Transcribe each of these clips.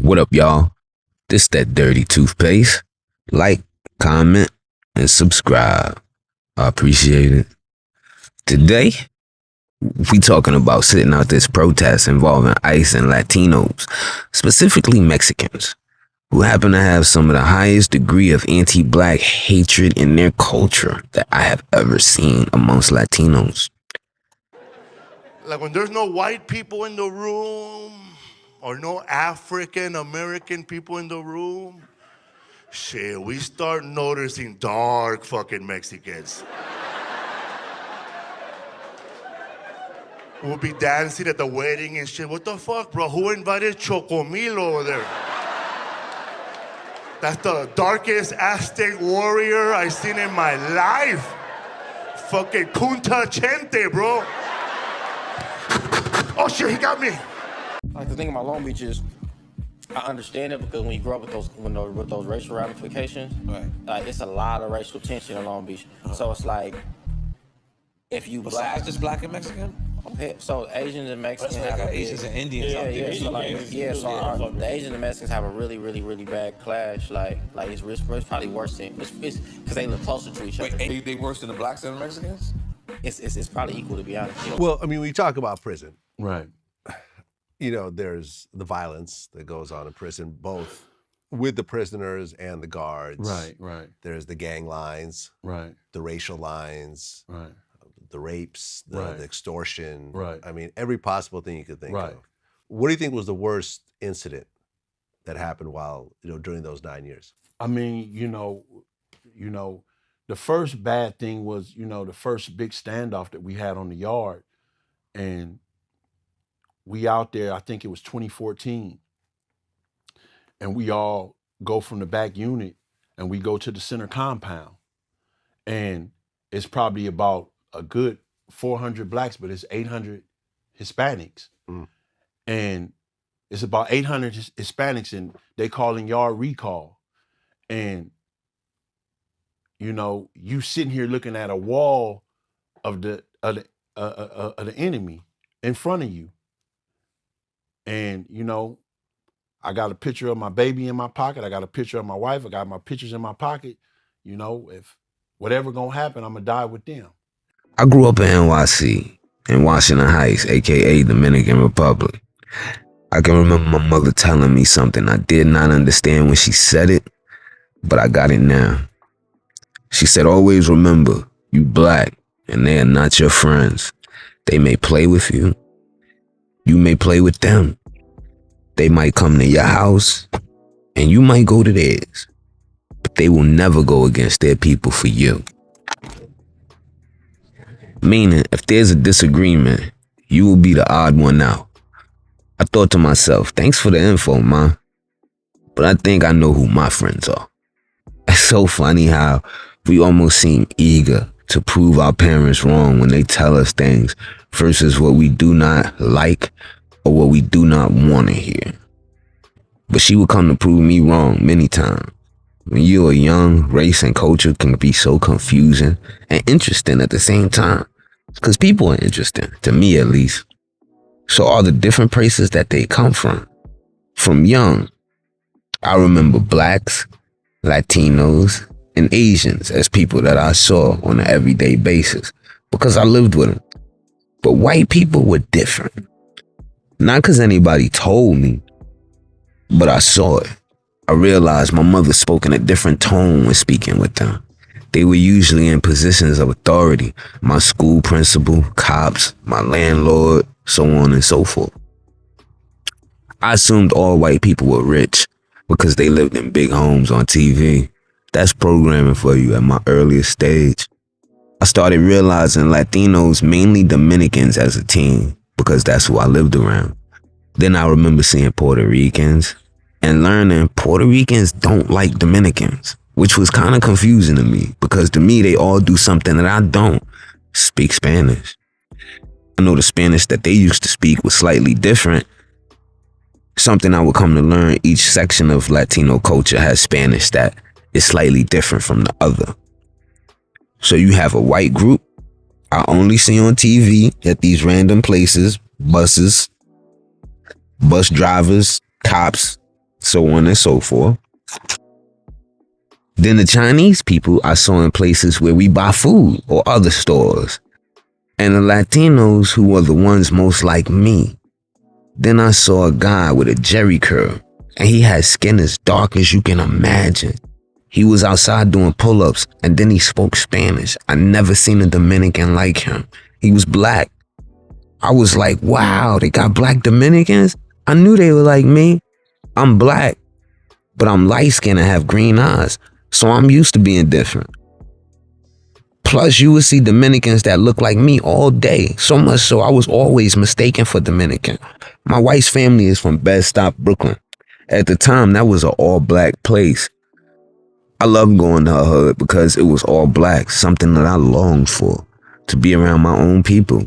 What up, y'all? This that dirty toothpaste. Like, comment, and subscribe. I appreciate it. Today, we talking about sitting out this protest involving ICE and Latinos, specifically Mexicans, who happen to have some of the highest degree of anti-black hatred in their culture that I have ever seen amongst Latinos. Like when there's no white people in the room or no African American people in the room, shit, we start noticing dark fucking Mexicans. We'll be dancing at the wedding and shit. What the fuck, bro? Who invited Chocomil over there? That's the darkest Aztec warrior I've seen in my life. Fucking Kunta Chente, bro. Oh shit, he got me. Like the thing about Long Beach is, I understand it because when you grow up with those racial ramifications, right? Like it's a lot of racial tension in Long Beach. So it's like, if you besides just black and Mexican, so Asians and Mexicans have Asians and Indians. So the Asians and Mexicans have a really bad clash. Like it's probably worse than it's because they live closer to each other. Wait, they worse than the blacks and the Mexicans? It's probably equal, to be honest. You know? Well, I mean, we talk about prison. Right. You know, there's the violence that goes on in prison, both with the prisoners and the guards. Right. There's the gang lines. Right. The racial lines. Right. The rapes, the extortion. Right. I mean, every possible thing you could think Right. of. What do you think was the worst incident that happened while, during those 9 years? I mean, the first bad thing was, the first big standoff that we had on the yard. And we out there, I think it was 2014. And we all go from the back unit and we go to the center compound. And it's probably about a good 400 blacks, but it's 800 Hispanics. And it's about 800 Hispanics and they calling yard recall. And, you sitting here looking at a wall of the enemy in front of you. And, I got a picture of my baby in my pocket. I got a picture of my wife. I got my pictures in my pocket. If whatever gonna happen, I'm gonna die with them. I grew up in NYC, in Washington Heights, aka Dominican Republic. I can remember my mother telling me something I did not understand when she said it, but I got it now. She said, always remember, you black, and they are not your friends. They may play with you. You may play with them. They might come to your house, and you might go to theirs, but they will never go against their people for you. Meaning, if there's a disagreement, you will be the odd one out. I thought to myself, thanks for the info, ma, but I think I know who my friends are. It's so funny how we almost seem eager to prove our parents wrong when they tell us things versus what we do not like or what we do not want to hear. But she would come to prove me wrong many times. When you are young, race and culture can be so confusing and interesting at the same time. Because people are interesting, to me at least. So are the different places that they come from. From young, I remember blacks, Latinos, and Asians as people that I saw on an everyday basis because I lived with them. But white people were different. Not because anybody told me, but I saw it. I realized my mother spoke in a different tone when speaking with them. They were usually in positions of authority. My school principal, cops, my landlord, so on and so forth. I assumed all white people were rich because they lived in big homes on TV. That's programming for you at my earliest stage. I started realizing Latinos, mainly Dominicans as a teen, because that's who I lived around. Then I remember seeing Puerto Ricans and learning Puerto Ricans don't like Dominicans, which was kind of confusing to me because to me, they all do something that I don't: speak Spanish. I know the Spanish that they used to speak was slightly different. Something I would come to learn, each section of Latino culture has Spanish that is slightly different from the other. So you have a white group I only see on TV at these random places, buses, bus drivers, cops, so on and so forth. Then the Chinese people I saw in places where we buy food or other stores. And the Latinos who were the ones most like me. Then I saw a guy with a jerry curl, and he had skin as dark as you can imagine. He was outside doing pull-ups, and then he spoke Spanish. I never seen a Dominican like him. He was black. I was like, wow, they got black Dominicans? I knew they were like me. I'm black, but I'm light-skinned and have green eyes, so I'm used to being different. Plus, you would see Dominicans that look like me all day, so much so I was always mistaken for Dominican. My wife's family is from Bed-Stuy, Brooklyn. At the time, that was an all-black place. I loved going to her hood because it was all black, something that I longed for, to be around my own people.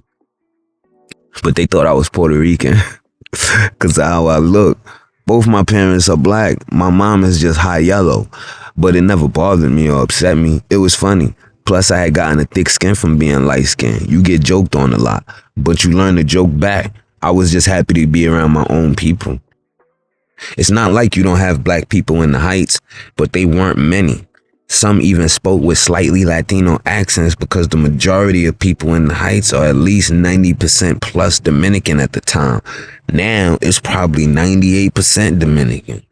But they thought I was Puerto Rican because of how I look. Both my parents are black. My mom is just high yellow, but it never bothered me or upset me. It was funny. Plus, I had gotten a thick skin from being light-skinned. You get joked on a lot, but you learn to joke back. I was just happy to be around my own people. It's not like you don't have black people in the Heights, but they weren't many. Some even spoke with slightly Latino accents because the majority of people in the Heights are at least 90% plus Dominican at the time. Now, it's probably 98% Dominican.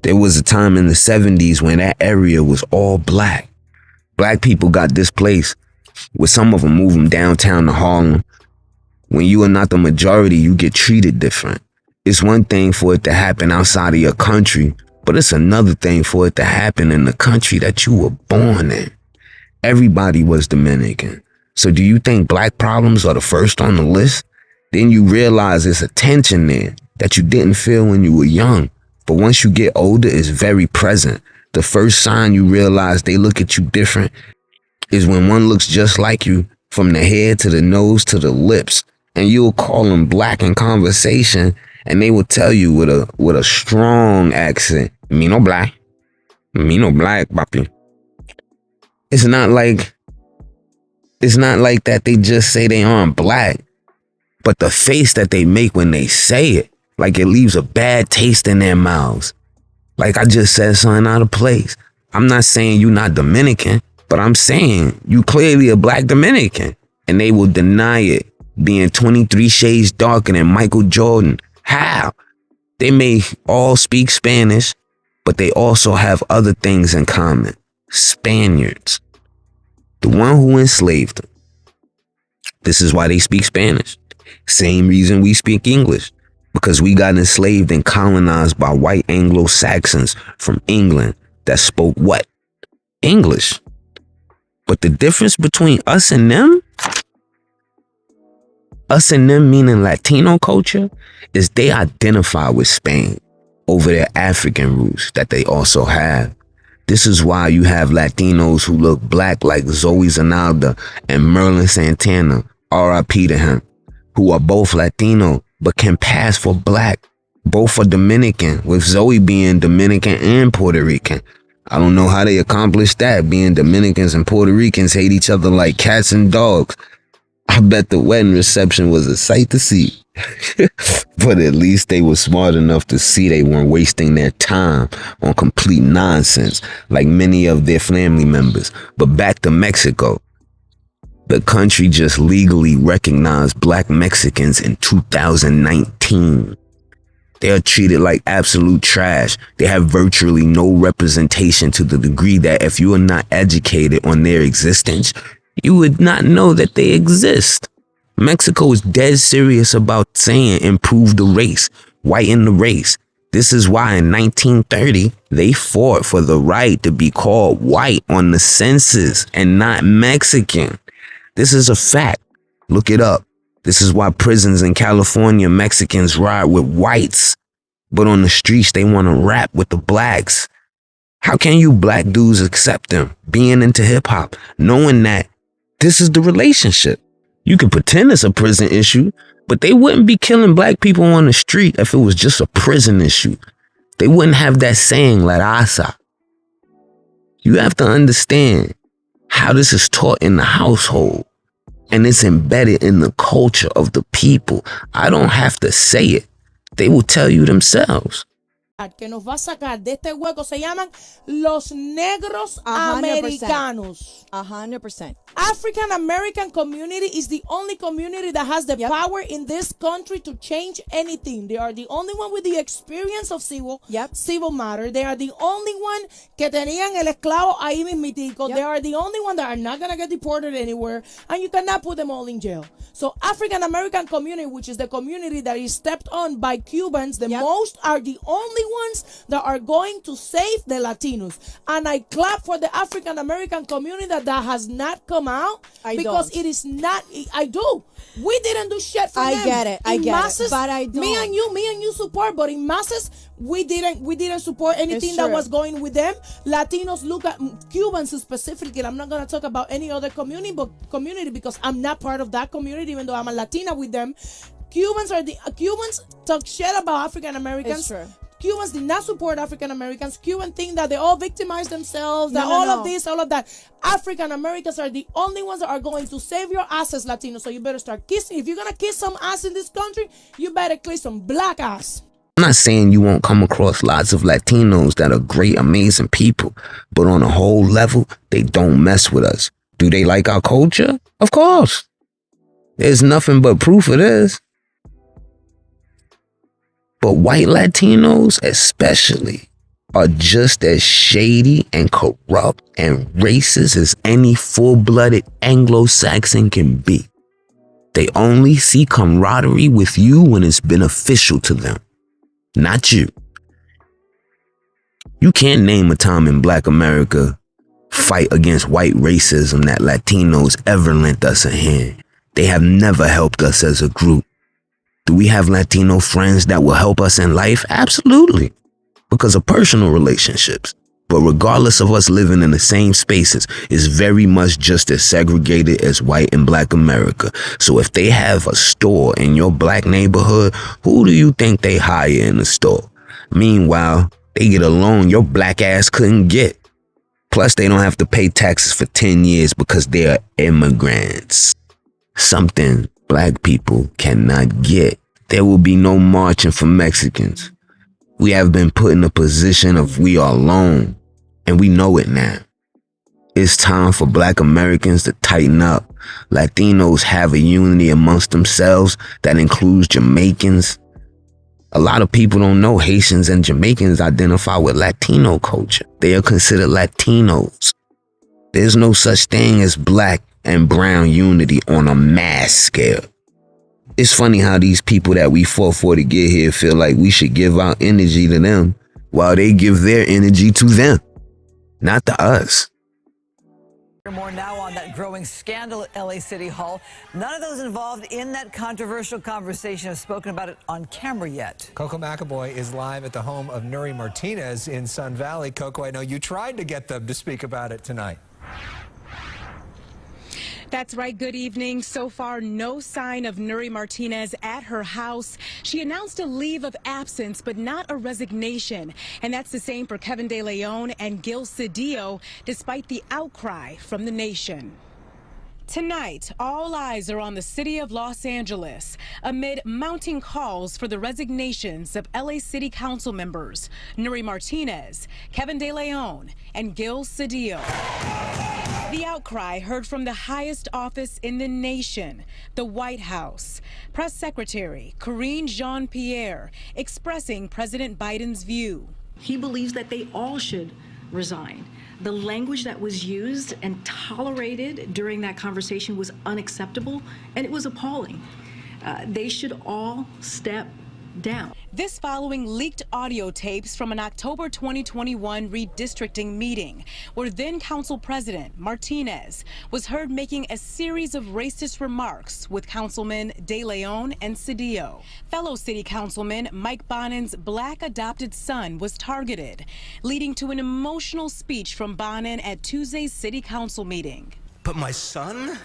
There was a time in the 70s when that area was all black. Black people got displaced, with some of them moving downtown to Harlem. When you are not the majority, you get treated different. It's one thing for it to happen outside of your country, but it's another thing for it to happen in the country that you were born in. Everybody was Dominican. So do you think black problems are the first on the list? Then you realize there's a tension there that you didn't feel when you were young, but once you get older, it's very present. The first sign you realize they look at you different is when one looks just like you, from the head to the nose to the lips, and you'll call them black in conversation, and they will tell you with a strong accent, me no black, papi. It's not like that they just say they aren't black, but the face that they make when they say it, like it leaves a bad taste in their mouths. Like I just said something out of place. I'm not saying you not Dominican, but I'm saying you clearly a black Dominican. And they will deny it, being 23 shades darker than Michael Jordan. How? They may all speak Spanish, but they also have other things in common. Spaniards. The one who enslaved them. This is why they speak Spanish. Same reason we speak English. Because we got enslaved and colonized by white Anglo-Saxons from England that spoke what? English. But the difference between us and them meaning Latino culture, is they identify with Spain over their African roots that they also have. This is why you have Latinos who look black like Zoe Zanalda and Merlin Santana, R.I.P. to him, who are both Latino but can pass for black. Both are Dominican, with Zoe being Dominican and Puerto Rican. I don't know how they accomplished that, being Dominicans and Puerto Ricans hate each other like cats and dogs. I bet the wedding reception was a sight to see. But at least they were smart enough to see they weren't wasting their time on complete nonsense like many of their family members. But back to Mexico. The country just legally recognized black Mexicans in 2019. They are treated like absolute trash. They have virtually no representation to the degree that if you are not educated on their existence, you would not know that they exist. Mexico is dead serious about saying improve the race, whiten the race. This is why in 1930, they fought for the right to be called white on the census and not Mexican. This is a fact. Look it up. This is why prisons in California, Mexicans ride with whites, but on the streets, they want to rap with the blacks. How can you black dudes accept them being into hip hop, knowing that this is the relationship? You can pretend it's a prison issue, but they wouldn't be killing black people on the street if it was just a prison issue. They wouldn't have that saying, La raza. You have to understand how this is taught in the household. And it's embedded in the culture of the people. I don't have to say it. They will tell you themselves. que nos va a sacar de este hueco se llaman los negros 100%. americanos. 100%. African American community is the only community that has the power in this country to change anything. They are the only one with the experience of civil matter. They are the only one que tenían el esclavo ahí mismitico. They are the only one that are not going to get deported anywhere, and you cannot put them all in jail. So African American community, which is the community that is stepped on by Cubans, the most are the only ones that are going to save the Latinos. And I clap for the African American community that has not come out, because it is not. I do. We didn't do shit for them. I get it. I get masses, it. But I don't. Me and you support, but in masses, we didn't support anything that was going with them. Latinos look at Cubans specifically. I'm not gonna talk about any other community because I'm not part of that community, even though I'm a Latina with them. Cubans talk shit about African Americans. Cubans did not support African Americans. Cubans think that they all victimize themselves, that of this, all of that. African Americans are the only ones that are going to save your asses, Latinos. So you better start kissing. If you're going to kiss some ass in this country, you better kiss some black ass. I'm not saying you won't come across lots of Latinos that are great, amazing people, but on a whole level, they don't mess with us. Do they like our culture? Of course. There's nothing but proof of this. But white Latinos especially are just as shady and corrupt and racist as any full-blooded Anglo-Saxon can be. They only see camaraderie with you when it's beneficial to them, not you. You can't name a time in Black America fight against white racism that Latinos ever lent us a hand. They have never helped us as a group. Do we have Latino friends that will help us in life? Absolutely, because of personal relationships. But regardless of us living in the same spaces, it's very much just as segregated as white and Black America. So if they have a store in your Black neighborhood, who do you think they hire in the store? Meanwhile, they get a loan your Black ass couldn't get. Plus, they don't have to pay taxes for 10 years because they are immigrants. Something Black people cannot get. There will be no marching for Mexicans. We have been put in a position of we are alone, and we know it now. It's time for Black Americans to tighten up. Latinos have a unity amongst themselves that includes Jamaicans. A lot of people don't know Haitians and Jamaicans identify with Latino culture. They are considered Latinos. There's no such thing as Black and brown unity on a mass scale. It's funny how these people that we fought for to get here feel like we should give our energy to them while they give their energy to them, not to us. More now on that growing scandal at LA City Hall. None of those involved in that controversial conversation have spoken about it on camera yet. Coco McAvoy is live at the home of Nuri Martinez in Sun Valley. Coco, I know you tried to get them to speak about it tonight. That's right. Good evening. So far, no sign of Nuri Martinez at her house. She announced a leave of absence, but not a resignation. And that's the same for Kevin De Leon and Gil Cedillo, despite the outcry from the nation. Tonight, all eyes are on the city of Los Angeles amid mounting calls for the resignations of LA City Council members Nuri Martinez, Kevin De Leon, and Gil Cedillo. The outcry heard from the highest office in the nation, the White House. Press Secretary Karine Jean-Pierre expressing President Biden's view. He believes that they all should resign. The language that was used and tolerated during that conversation was unacceptable, and it was appalling. They should all step down. This following leaked audio tapes from an October 2021 redistricting meeting where then Council President Martinez was heard making a series of racist remarks with Councilman De Leon and Cedillo. Fellow City Councilman Mike Bonin's Black adopted son was targeted, leading to an emotional speech from Bonin at Tuesday's City Council meeting. But my son?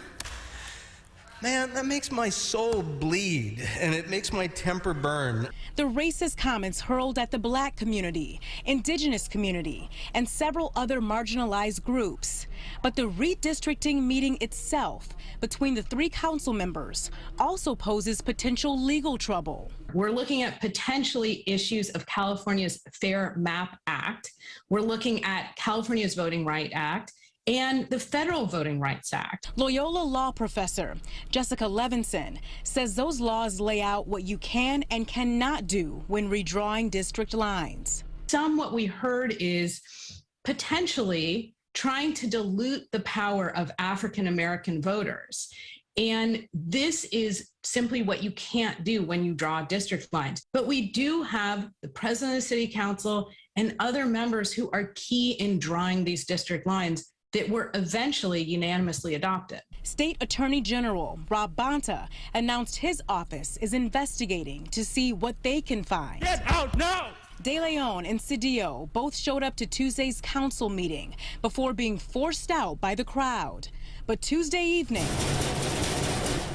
Man, that makes my soul bleed, and it makes my temper burn. The racist comments hurled at the black community, indigenous community, and several other marginalized groups. But the redistricting meeting itself between the 3 council members also poses potential legal trouble. We're looking at potentially issues of California's Fair Map Act. We're looking at California's Voting Rights Act and the Federal Voting Rights Act. Loyola law professor Jessica Levinson says those laws lay out what you can and cannot do when redrawing district lines. What we heard is potentially trying to dilute the power of African American voters. And this is simply what you can't do when you draw district lines. But we do have the president of the city council and other members who are key in drawing these district lines that were eventually unanimously adopted. State Attorney General Rob Bonta announced his office is investigating to see what they can find. Get out now! De Leon and Cedillo both showed up to Tuesday's council meeting before being forced out by the crowd. But Tuesday evening,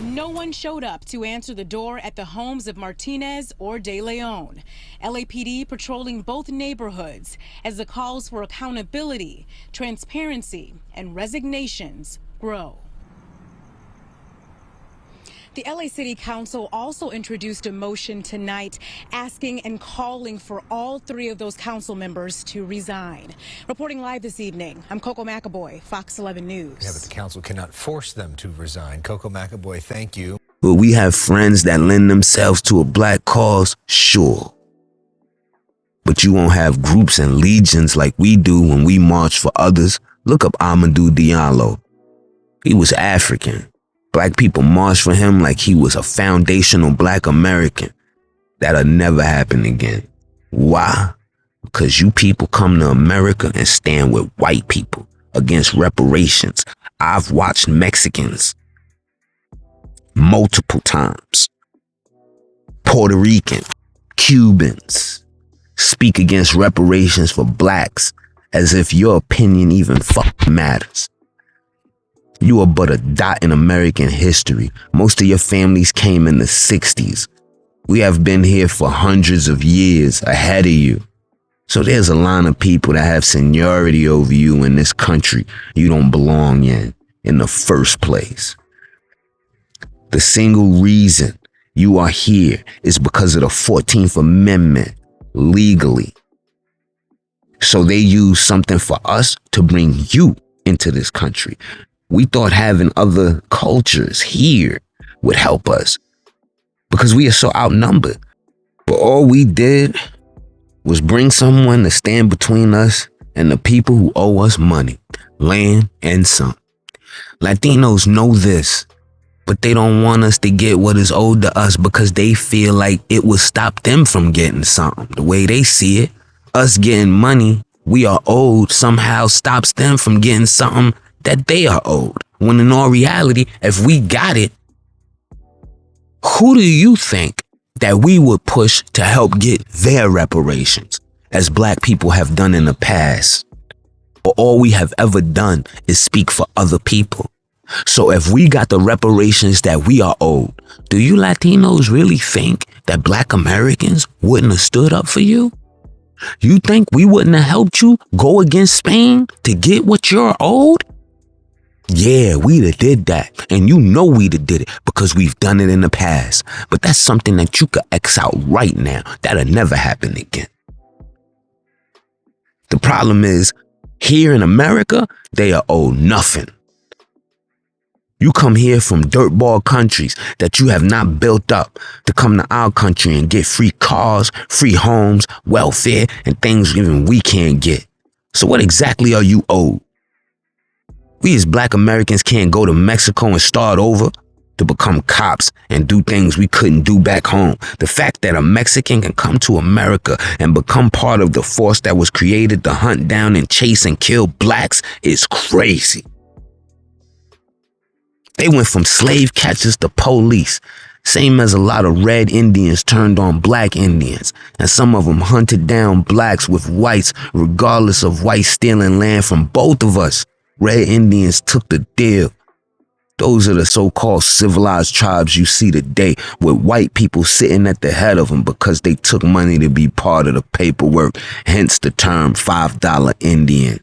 no one showed up to answer the door at the homes of Martinez or De Leon. LAPD patrolling both neighborhoods as the calls for accountability, transparency, and resignations grow. The LA City Council also introduced a motion tonight asking and calling for all 3 of those council members to resign. Reporting live this evening, I'm Coco McAboy, Fox 11 News. Yeah, but the council cannot force them to resign. Coco McAboy, thank you. Will we have friends that lend themselves to a black cause? Sure. But you won't have groups and legions like we do when we march for others. Look up Amadou Diallo. He was African. Black people marched for him like he was a foundational black American. That'll never happen again. Why? Because you people come to America and stand with white people against reparations. I've watched Mexicans multiple times, Puerto Rican, Cubans speak against reparations for blacks as if your opinion even matters. You are but a dot in American history. Most of your families came in the 60s. We have been here for hundreds of years ahead of you. So there's a line of people that have seniority over you in this country you don't belong in the first place. The single reason you are here is because of the 14th Amendment, legally. So they use something for us to bring you into this country. We thought having other cultures here would help us because we are so outnumbered. But all we did was bring someone to stand between us and the people who owe us money, land, and some. Latinos know this, but they don't want us to get what is owed to us because they feel like it would stop them from getting something. The way they see it, us getting money we are owed somehow stops them from getting something that they are owed. When in all reality, if we got it, who do you think that we would push to help get their reparations, as black people have done in the past? But all we have ever done is speak for other people. So if we got the reparations that we are owed, do you Latinos really think that black Americans wouldn't have stood up for you? You think we wouldn't have helped you go against Spain to get what you're owed? Yeah, we'd have did that. And you know we'd have did it because we've done it in the past. But that's something that you could X out right now. That'll never happen again. The problem is, here in America, they are owed nothing. You come here from dirtball countries that you have not built up to come to our country and get free cars, free homes, welfare, and things even we can't get. So what exactly are you owed? We as black Americans can't go to Mexico and start over to become cops and do things we couldn't do back home. The fact that a Mexican can come to America and become part of the force that was created to hunt down and chase and kill blacks is crazy. They went from slave catchers to police, same as a lot of red Indians turned on black Indians, and some of them hunted down blacks with whites regardless of whites stealing land from both of us. Red Indians took the deal. Those are the so-called civilized tribes you see today, with white people sitting at the head of them because they took money to be part of the paperwork, hence the term $5 Indian.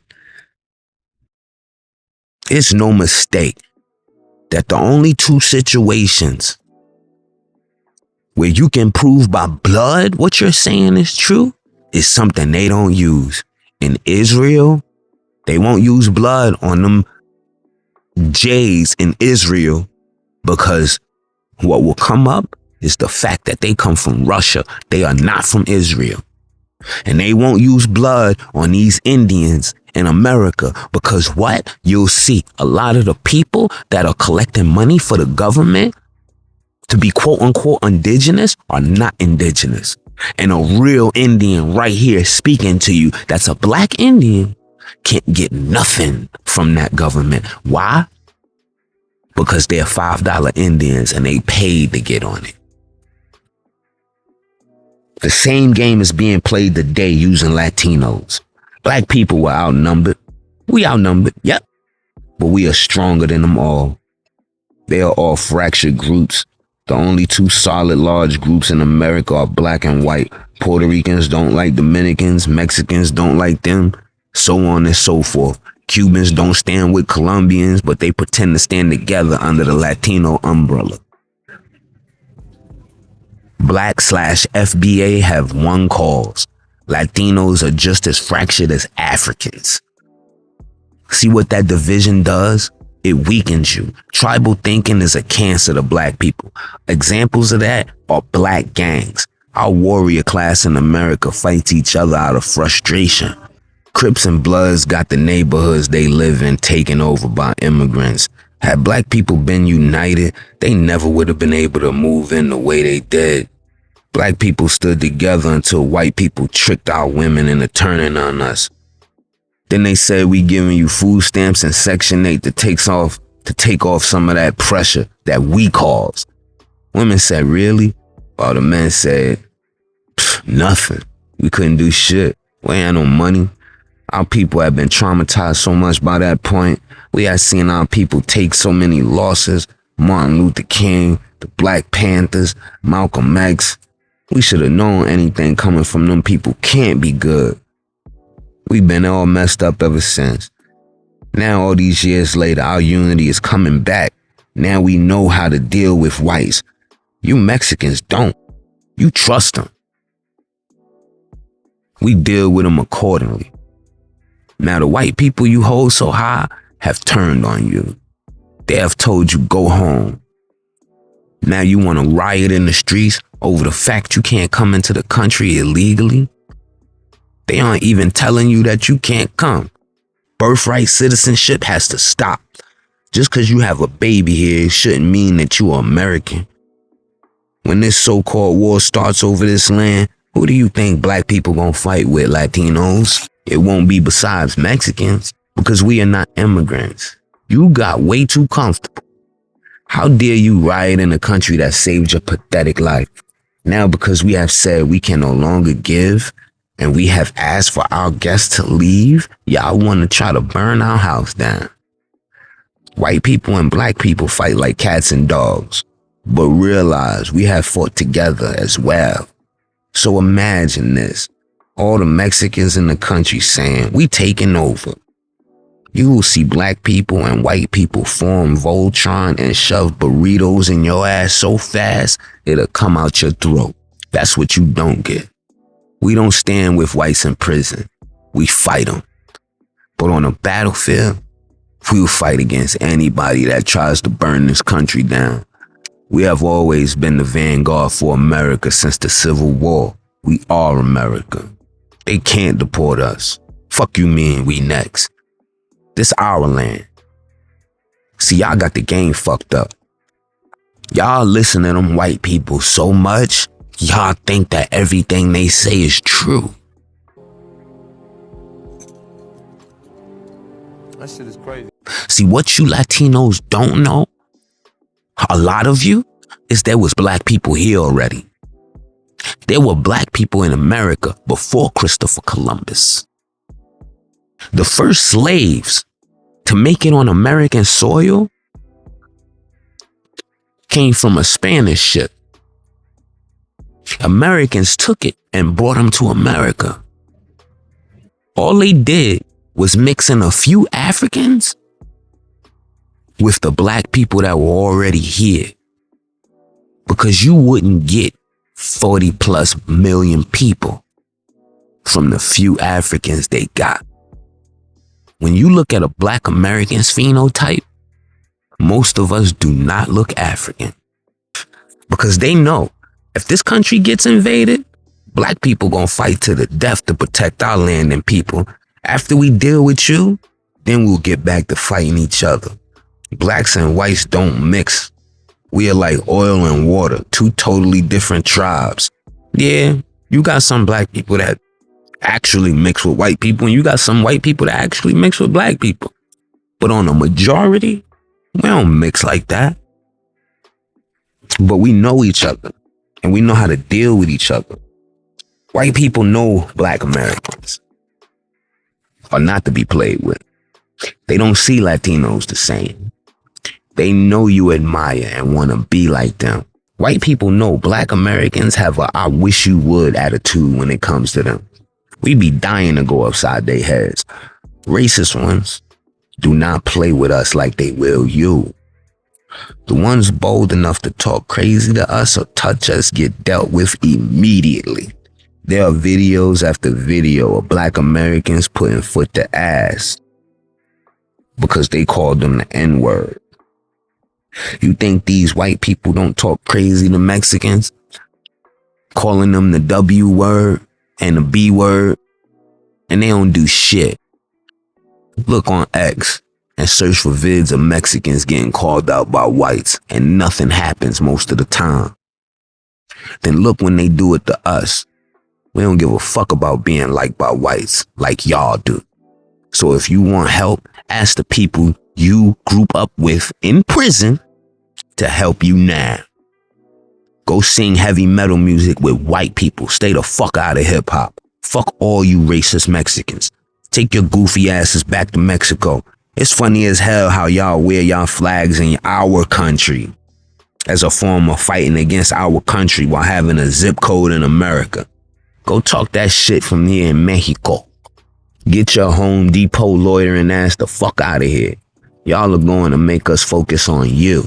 It's no mistake that the only two situations where you can prove by blood what you're saying is true is something they don't use. In Israel, they won't use blood on them Jays in Israel because what will come up is the fact that they come from Russia. They are not from Israel. And they won't use blood on these Indians in America because what? You'll see a lot of the people that are collecting money for the government to be quote unquote indigenous are not indigenous. And a real Indian right here speaking to you that's a black Indian can't get nothing from that government. Why? Because they're $5 Indians and they paid to get on it. The same game is being played today using Latinos. Black people were outnumbered. We outnumbered, yep. But we are stronger than them all. They are all fractured groups. The only two solid large groups in America are black and white. Puerto Ricans don't like Dominicans. Mexicans don't like them. So on and so forth. Cubans don't stand with Colombians, but they pretend to stand together under the Latino umbrella. Black/FBA have one cause. Latinos are just as fractured as Africans. See what that division does? It weakens you. Tribal thinking is a cancer to black people. Examples of that are black gangs. Our warrior class in America fights each other out of frustration. Crips and Bloods got the neighborhoods they live in taken over by immigrants. Had black people been united, they never would have been able to move in the way they did. Black people stood together until white people tricked our women into turning on us. Then they said we giving you food stamps and Section 8 to take off some of that pressure that we caused. Women said, really? While the men said, nothing. We couldn't do shit. We ain't had no money. Our people had been traumatized so much by that point. We had seen our people take so many losses. Martin Luther King, the Black Panthers, Malcolm X. We should have known anything coming from them people can't be good. We've been all messed up ever since. Now all these years later, our unity is coming back. Now we know how to deal with whites. You Mexicans don't. You trust them. We deal with them accordingly. Now the white people you hold so high have turned on you. They have told you go home. Now you want to riot in the streets over the fact you can't come into the country illegally? They aren't even telling you that you can't come. Birthright citizenship has to stop. Just because you have a baby here shouldn't mean that you are American. When this so-called war starts over this land, who do you think black people gonna fight with? Latinos? It won't be besides Mexicans, because we are not immigrants. You got way too comfortable. How dare you riot in a country that saved your pathetic life? Now because we have said we can no longer give, and we have asked for our guests to leave, y'all want to try to burn our house down. White people and black people fight like cats and dogs, but realize we have fought together as well. So imagine this. All the Mexicans in the country saying, we taking over. You will see black people and white people form Voltron and shove burritos in your ass so fast, it'll come out your throat. That's what you don't get. We don't stand with whites in prison. We fight them. But on a battlefield, we will fight against anybody that tries to burn this country down. We have always been the vanguard for America since the Civil War. We are America. They can't deport us. Fuck you mean we next. This our land. See, y'all got the game fucked up. Y'all listen to them white people so much, y'all think that everything they say is true. That shit is crazy. See, what you Latinos don't know, a lot of you, is there was black people here already. There were black people in America before Christopher Columbus. The first slaves to make it on American soil came from a Spanish ship. Americans took it and brought them to America. All they did was mix in a few Africans with the black people that were already here. Because you wouldn't get 40 plus million people from the few Africans they got. When you look at a black American's phenotype, most of us do not look African. Because they know if this country gets invaded, black people gonna fight to the death to protect our land and people. After we deal with you, then we'll get back to fighting each other. Blacks and whites don't mix. We are like oil and water, two totally different tribes. Yeah, you got some black people that actually mix with white people, and you got some white people that actually mix with black people. But on a majority, we don't mix like that. But we know each other, and we know how to deal with each other. White people know black Americans are not to be played with. They don't see Latinos the same. They know you admire and want to be like them. White people know black Americans have a I wish you would attitude when it comes to them. We be dying to go upside their heads. Racist ones do not play with us like they will you. The ones bold enough to talk crazy to us or touch us get dealt with immediately. There are videos after video of black Americans putting foot to ass because they called them the N-word. You think these white people don't talk crazy to Mexicans? Calling them the W word and the B word, and they don't do shit. Look on X and search for vids of Mexicans getting called out by whites, and nothing happens most of the time. Then look when they do it to us. We don't give a fuck about being liked by whites like y'all do. So if you want help, ask the people you group up with in prison to help you now. Go sing heavy metal music with white people. Stay the fuck out of hip hop. Fuck all you racist Mexicans. Take your goofy asses back to Mexico. It's funny as hell how y'all wear y'all flags in our country as a form of fighting against our country while having a zip code in America. Go talk that shit from here in Mexico. Get your Home Depot loitering ass the fuck out of here. Y'all are going to make us focus on you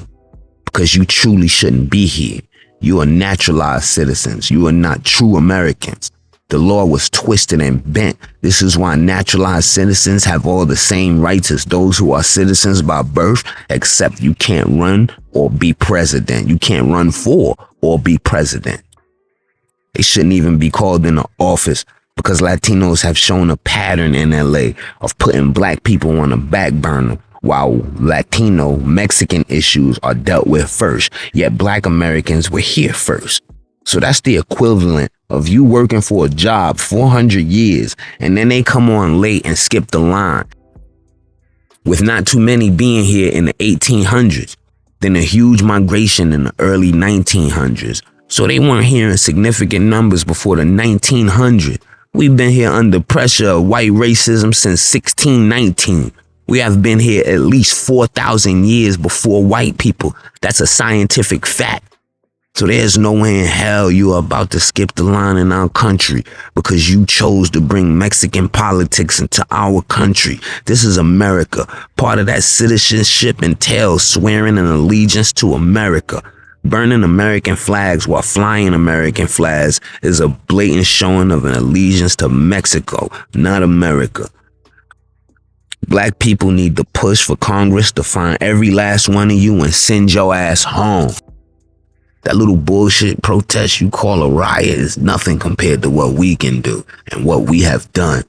because you truly shouldn't be here. You are naturalized citizens. You are not true Americans. The law was twisted and bent. This is why naturalized citizens have all the same rights as those who are citizens by birth, except you can't run or be president. You can't run for or be president. They shouldn't even be called into office because Latinos have shown a pattern in LA of putting black people on the back burner while Latino, Mexican issues are dealt with first, yet black Americans were here first. So that's the equivalent of you working for a job 400 years and then they come on late and skip the line. With not too many being here in the 1800s, then a huge migration in the early 1900s. So they weren't here in significant numbers before the 1900s. We've been here under pressure of white racism since 1619. We have been here at least 4,000 years before white people. That's a scientific fact. So there's no way in hell you are about to skip the line in our country because you chose to bring Mexican politics into our country. This is America. Part of that citizenship entails swearing an allegiance to America. Burning American flags while flying American flags is a blatant showing of an allegiance to Mexico, not America. Black people need to push for Congress to find every last one of you and send your ass home. That little bullshit protest you call a riot is nothing compared to what we can do and what we have done.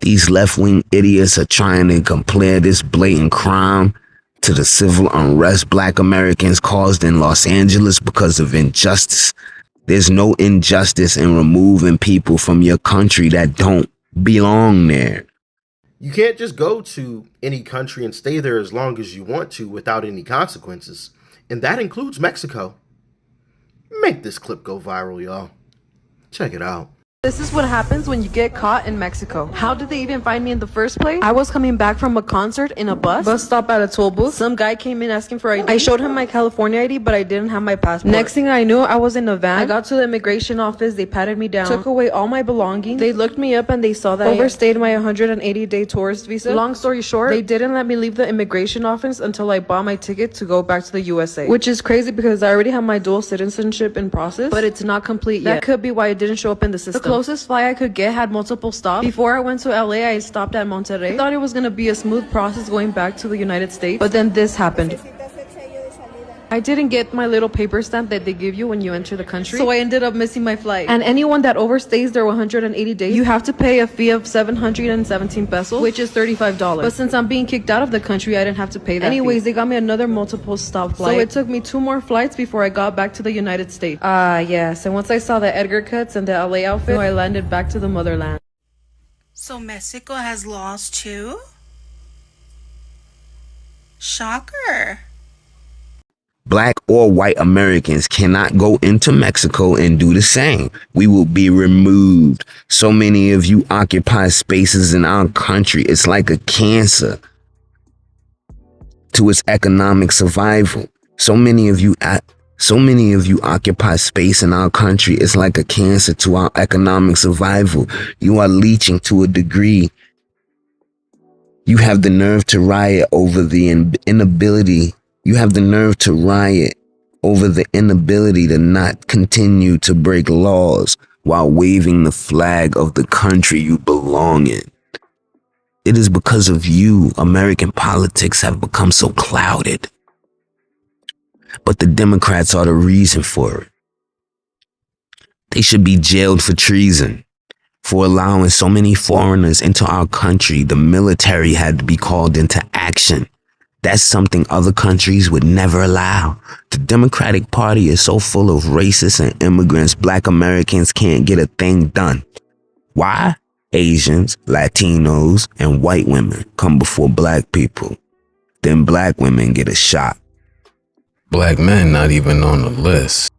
These left-wing idiots are trying to compare this blatant crime to the civil unrest black Americans caused in Los Angeles because of injustice. There's no injustice in removing people from your country that don't belong there. You can't just go to any country and stay there as long as you want to without any consequences. And that includes Mexico. Make this clip go viral, y'all. Check it out. This is what happens when you get caught in Mexico. How did they even find me in the first place? I was coming back from a concert in a bus stop at a toll booth. Some guy came in asking for ID. I showed him my California ID, but I didn't have my passport. Next thing I knew, I was in a van. I got to the immigration office. They patted me down, took away all my belongings. They looked me up and they saw that I overstayed my 180-day tourist visa. Long story short, they didn't let me leave the immigration office until I bought my ticket to go back to the USA. Which is crazy because I already have my dual citizenship in process, but it's not complete yet. That could be why it didn't show up in the system. The closest flight I could get had multiple stops. Before I went to LA, I stopped at Monterrey. I thought it was gonna be a smooth process going back to the United States, but then this happened. I didn't get my little paper stamp that they give you when you enter the country, so I ended up missing my flight. And anyone that overstays their 180 days, you have to pay a fee of 717 pesos, which is $35. But since I'm being kicked out of the country, I didn't have to pay that. Anyways, they got me another multiple stop flight. So it took me 2 more flights before I got back to the United States. Yes. And once I saw the Edgar cuts and the LA outfit, I landed back to the motherland. So Mexico has laws too? Shocker. Black or white Americans cannot go into Mexico and do the same. We will be removed. So many of you occupy spaces in our country. It's like a cancer to its economic survival. So many of you occupy space in our country. It's like a cancer to our economic survival. You are leeching to a degree. You have the nerve to riot over the inability. You have the nerve to riot over the inability to not continue to break laws while waving the flag of the country you belong in. It is because of you American politics have become so clouded. But the Democrats are the reason for it. They should be jailed for treason. For allowing so many foreigners into our country, the military had to be called into action. That's something other countries would never allow. The Democratic Party is so full of racists and immigrants, Black Americans can't get a thing done. Why? Asians, Latinos, and white women come before Black people. Then Black women get a shot. Black men not even on the list.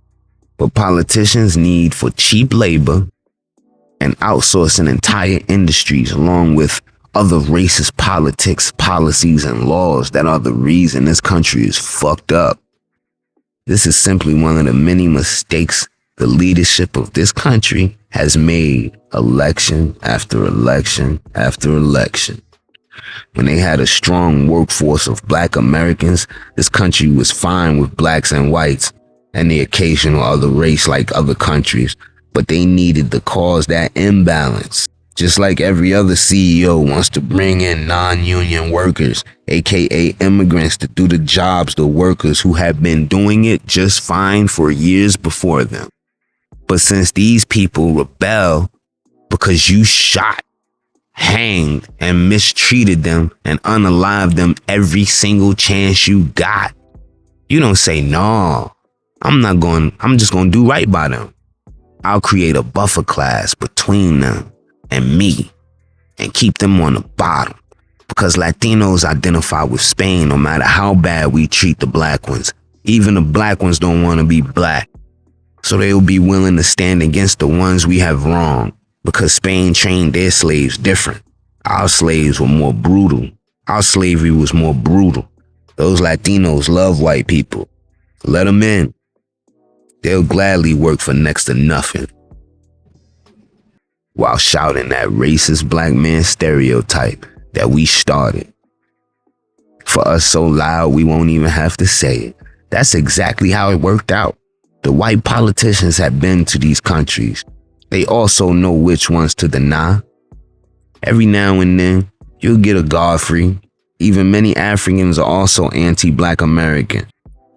But politicians need for cheap labor and outsourcing entire industries along with other racist politics, policies, and laws that are the reason this country is fucked up. This is simply one of the many mistakes the leadership of this country has made election after election after election. When they had a strong workforce of Black Americans, this country was fine with blacks and whites and the occasional other race like other countries, but they needed to cause that imbalance. Just like every other CEO wants to bring in non-union workers, aka immigrants, to do the jobs the workers who have been doing it just fine for years before them. But since these people rebel because you shot, hanged, and mistreated them and unalived them every single chance you got, you don't say, no, I'm just gonna do right by them. I'll create a buffer class between them and me and keep them on the bottom, because Latinos identify with Spain no matter how bad we treat the Black ones. Even the Black ones don't want to be Black, so they will be willing to stand against the ones we have wronged, because Spain trained their slaves different. Our slaves were more brutal. Our slavery was more brutal. Those Latinos love white people. Let them in. They'll gladly work for next to nothing, while shouting that racist Black man stereotype that we started. For us so loud we won't even have to say it. That's exactly how it worked out. The white politicians have been to these countries. They also know which ones to deny. Every now and then, you'll get a Godfrey. Even many Africans are also anti-Black American.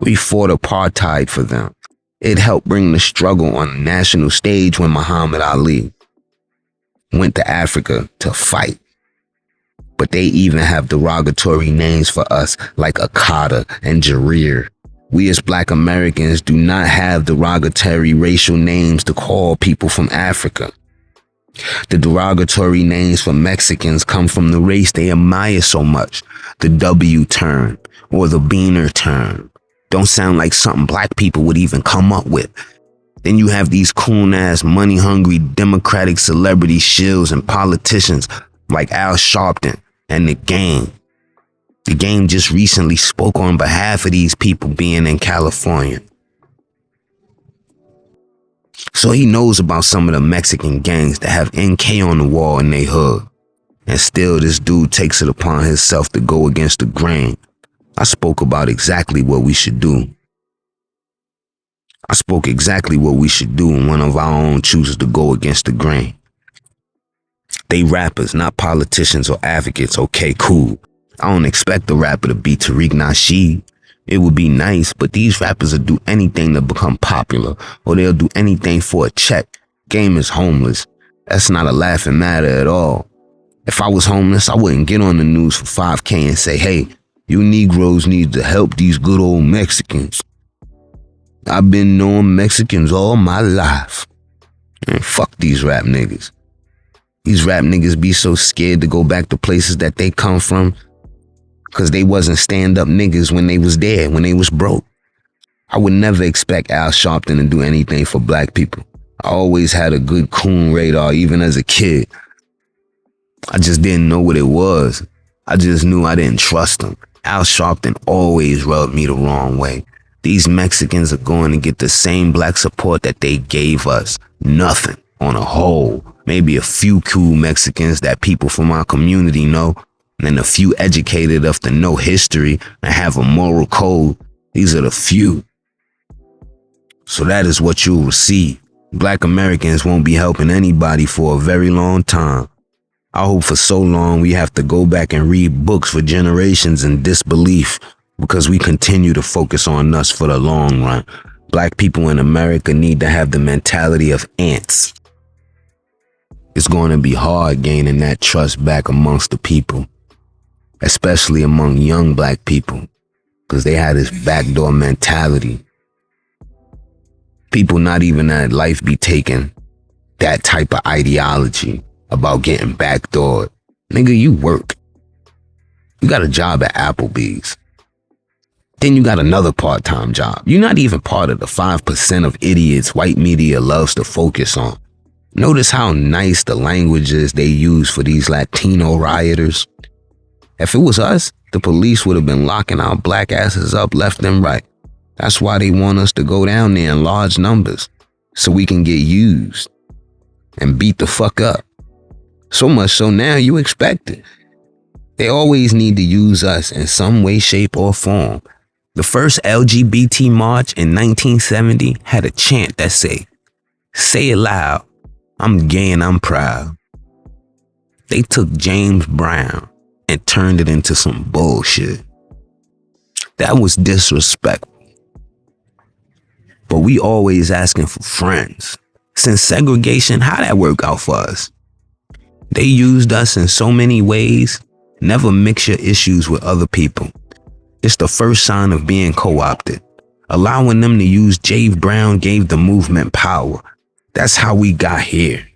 We fought apartheid for them. It helped bring the struggle on the national stage when Muhammad Ali went to Africa to fight. But they even have derogatory names for us like Akata and Jarir. We as Black Americans do not have derogatory racial names to call people from Africa. The derogatory names for Mexicans come from the race they admire so much. The W term or the Beaner term don't sound like something Black people would even come up with. Then you have these coon-ass, money-hungry, democratic celebrity shills and politicians like Al Sharpton and the Game. The Game just recently spoke on behalf of these people being in California. So he knows about some of the Mexican gangs that have NK on the wall in their hood. And still this dude takes it upon himself to go against the grain. I spoke about exactly what we should do. I spoke exactly what we should do when one of our own chooses to go against the grain. They rappers, not politicians or advocates. Okay, cool. I don't expect the rapper to be Tariq Nasheed. It would be nice, but these rappers will do anything to become popular, or they'll do anything for a check. Game is homeless. That's not a laughing matter at all. If I was homeless, I wouldn't get on the news for 5K and say, hey, you Negroes need to help these good old Mexicans. I've been knowing Mexicans all my life. And fuck these rap niggas. These rap niggas be so scared to go back to places that they come from because they wasn't stand-up niggas when they was there, when they was broke. I would never expect Al Sharpton to do anything for black people. I always had a good coon radar, even as a kid. I just didn't know what it was. I just knew I didn't trust him. Al Sharpton always rubbed me the wrong way. These Mexicans are going to get the same black support that they gave us. Nothing on a whole. Maybe a few cool Mexicans that people from our community know, and a few educated enough to know history and have a moral code. These are the few. So that is what you'll receive. Black Americans won't be helping anybody for a very long time. I hope for so long we have to go back and read books for generations in disbelief because we continue to focus on us for the long run. Black people in America need to have the mentality of ants. It's going to be hard gaining that trust back amongst the people, especially among young black people, because they had this backdoor mentality. People not even at life be taking that type of ideology about getting backdoored. Nigga, you work. You got a job at Applebee's. Then you got another part-time job. You're not even part of the 5% of idiots white media loves to focus on. Notice how nice the language is they use for these Latino rioters. If it was us, the police would have been locking our black asses up left and right. That's why they want us to go down there in large numbers, so we can get used and beat the fuck up. So much so now you expect it. They always need to use us in some way, shape, or form. The first LGBT march in 1970 had a chant that say it loud, I'm gay and I'm proud. They took James Brown and turned it into some bullshit. That was disrespectful. But we always asking for friends. Since segregation, how'd that work out for us? They used us in so many ways. Never mix your issues with other people. It's the first sign of being co-opted. Allowing them to use James Brown gave the movement power. That's how we got here.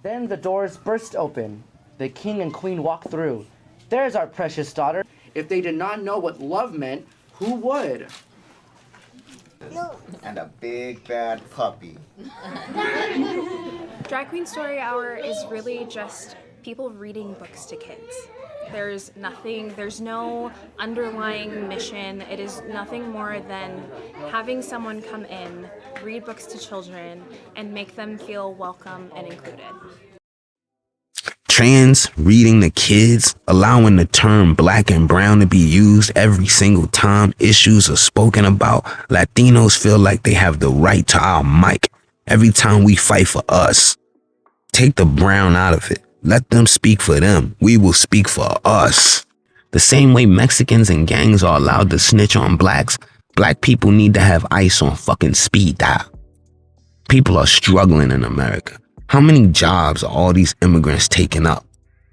Then the doors burst open. The king and queen walked through. There's our precious daughter. If they did not know what love meant, who would? And a big bad puppy. Drag Queen Story Hour is really just people reading books to kids. There's no underlying mission. It is nothing more than having someone come in, read books to children, and make them feel welcome and included. Trans reading to kids, allowing the term black and brown to be used every single time issues are spoken about. Latinos feel like they have the right to our mic every time we fight for us. Take the brown out of it. Let them speak for them. We will speak for us. The same way Mexicans and gangs are allowed to snitch on blacks, black people need to have ice on fucking speed dial. People are struggling in America. How many jobs are all these immigrants taking up?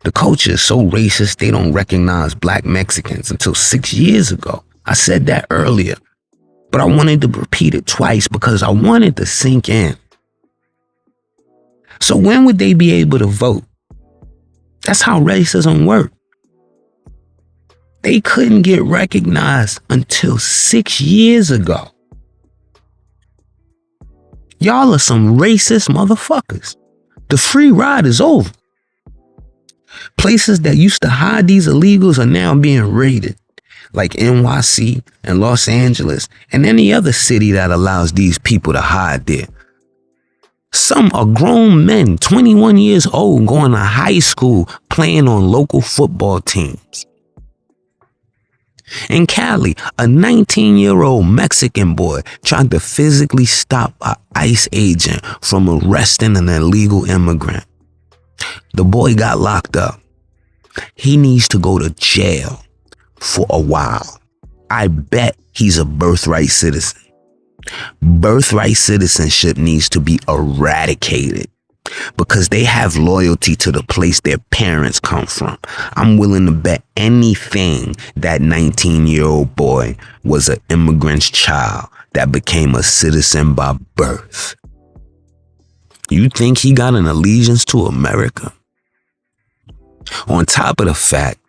The culture is so racist they don't recognize black Mexicans until 6 years ago. I said that earlier, but I wanted to repeat it twice because I wanted to sink in. So when would they be able to vote? That's how racism works. They couldn't get recognized until 6 years ago. Y'all are some racist motherfuckers. The free ride is over. Places that used to hide these illegals are now being raided, like NYC and Los Angeles and any other city that allows these people to hide there. Some are grown men, 21 years old, going to high school, playing on local football teams. In Cali, a 19-year-old Mexican boy tried to physically stop an ICE agent from arresting an illegal immigrant. The boy got locked up. He needs to go to jail for a while. I bet he's a birthright citizen. Birthright citizenship needs to be eradicated because they have loyalty to the place their parents come from. I'm willing to bet anything that 19-year-old boy was an immigrant's child that became a citizen by birth. You think he got an allegiance to America? On top of the fact,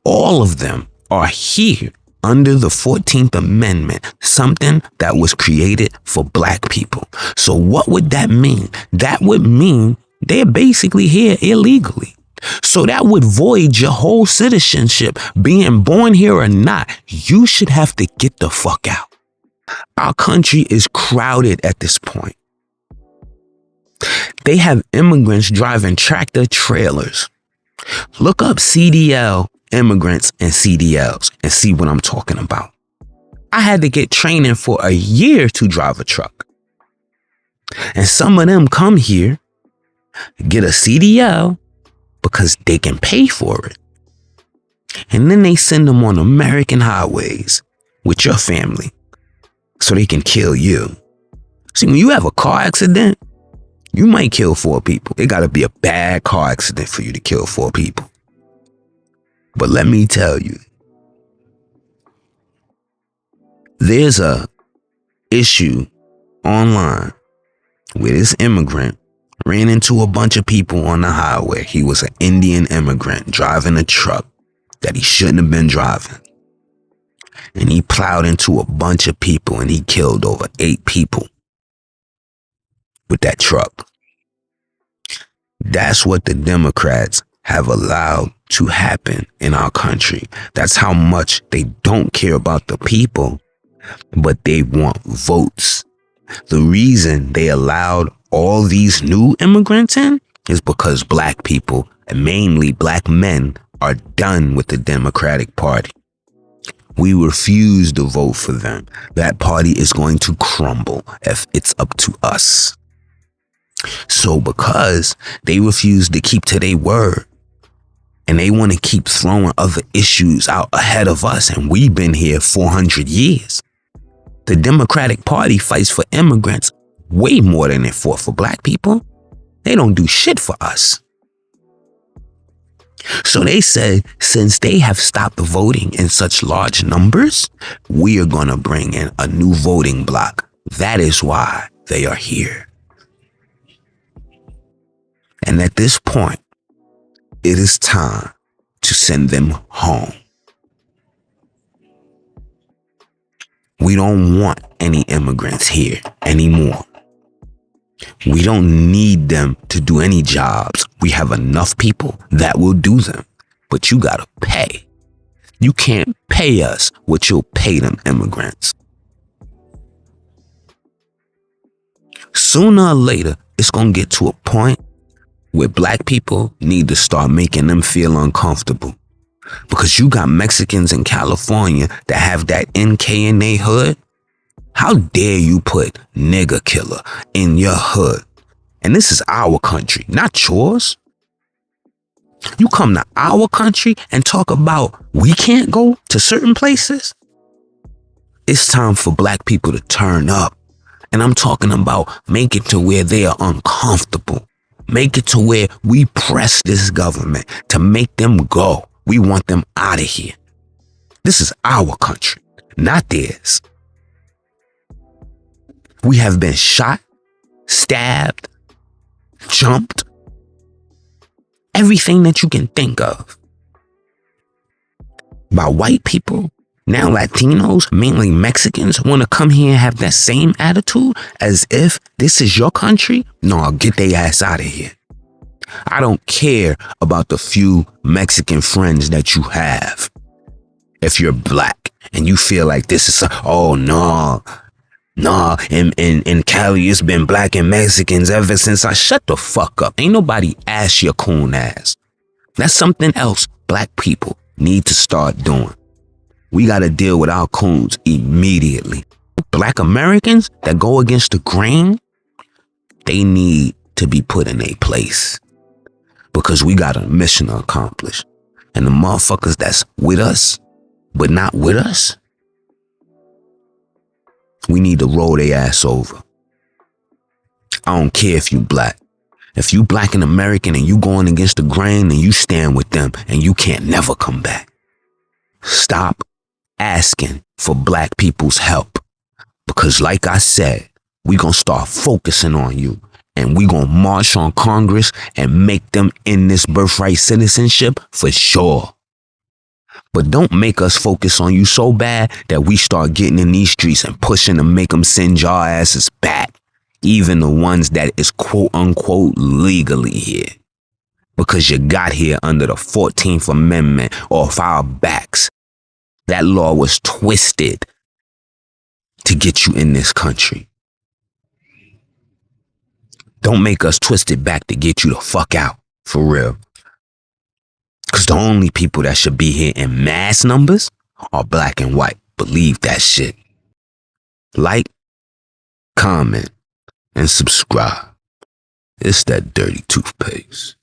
all of them are here under the 14th Amendment, something that was created for black people. So what would that mean? That would mean they're basically here illegally. So that would void your whole citizenship. Being born here or not, you should have to get the fuck out. Our country is crowded at this point. They have immigrants driving tractor trailers. Look up CDL immigrants and CDLs and see what I'm talking about. I had to get training for a year to drive a truck. And some of them come here, get a CDL because they can pay for it. And then they send them on American highways with your family so they can kill you. See, when you have a car accident, you might kill 4 people. It got to be a bad car accident for you to kill 4 people. But let me tell you, there's a issue online where this immigrant ran into a bunch of people on the highway. He was an Indian immigrant driving a truck that he shouldn't have been driving. And he plowed into a bunch of people and he killed over 8 people with that truck. That's what the Democrats have allowed to happen in our country. That's how much they don't care about the people, but they want votes. The reason they allowed all these new immigrants in is because black people, and mainly black men, are done with the Democratic Party. We refuse to vote for them. That party is going to crumble if it's up to us. So because they refuse to keep to their word, and they want to keep throwing other issues out ahead of us, and we've been here 400 years. The Democratic Party fights for immigrants way more than it fought for black people. They don't do shit for us. So they said, since they have stopped voting in such large numbers, we are going to bring in a new voting bloc. That is why they are here. And at this point, it is time to send them home. We don't want any immigrants here anymore. We don't need them to do any jobs. We have enough people that will do them. But you gotta pay. You can't pay us what you'll pay them immigrants. Sooner or later, it's gonna get to a point where black people need to start making them feel uncomfortable. Because you got Mexicans in California that have that NK in their hood. How dare you put nigger killer in your hood? And this is our country, not yours. You come to our country and talk about we can't go to certain places. It's time for black people to turn up. And I'm talking about make it to where they are uncomfortable. Make it to where we press this government to make them go. We want them out of here. This is our country, not theirs. We have been shot, stabbed, jumped, everything that you can think of by white people Now Latinos, mainly Mexicans, want to come here and have that same attitude as if this is your country? No, get their ass out of here. I don't care about the few Mexican friends that you have. If you're black and you feel like this is, in Cali it's been black and Mexicans ever since shut the fuck up. Ain't nobody asked your coon ass. That's something else black people need to start doing. We gotta deal with our coons immediately. Black Americans that go against the grain, they need to be put in a place. Because we got a mission to accomplish. And the motherfuckers that's with us, but not with us, we need to roll their ass over. I don't care if you black. If you black and American and you going against the grain, then you stand with them and you can't never come back. Stop asking for black people's help. Because like I said, we gonna start focusing on you. And we gonna march on Congress and make them end this birthright citizenship for sure. But don't make us focus on you so bad that we start getting in these streets and pushing to make them send your asses back. Even the ones that is quote unquote legally here. Because you got here under the 14th Amendment off our backs. That law was twisted to get you in this country. Don't make us twist it back to get you the fuck out, for real. Because the only people that should be here in mass numbers are black and white. Believe that shit. Like, comment, and subscribe. It's that dirty toothpaste.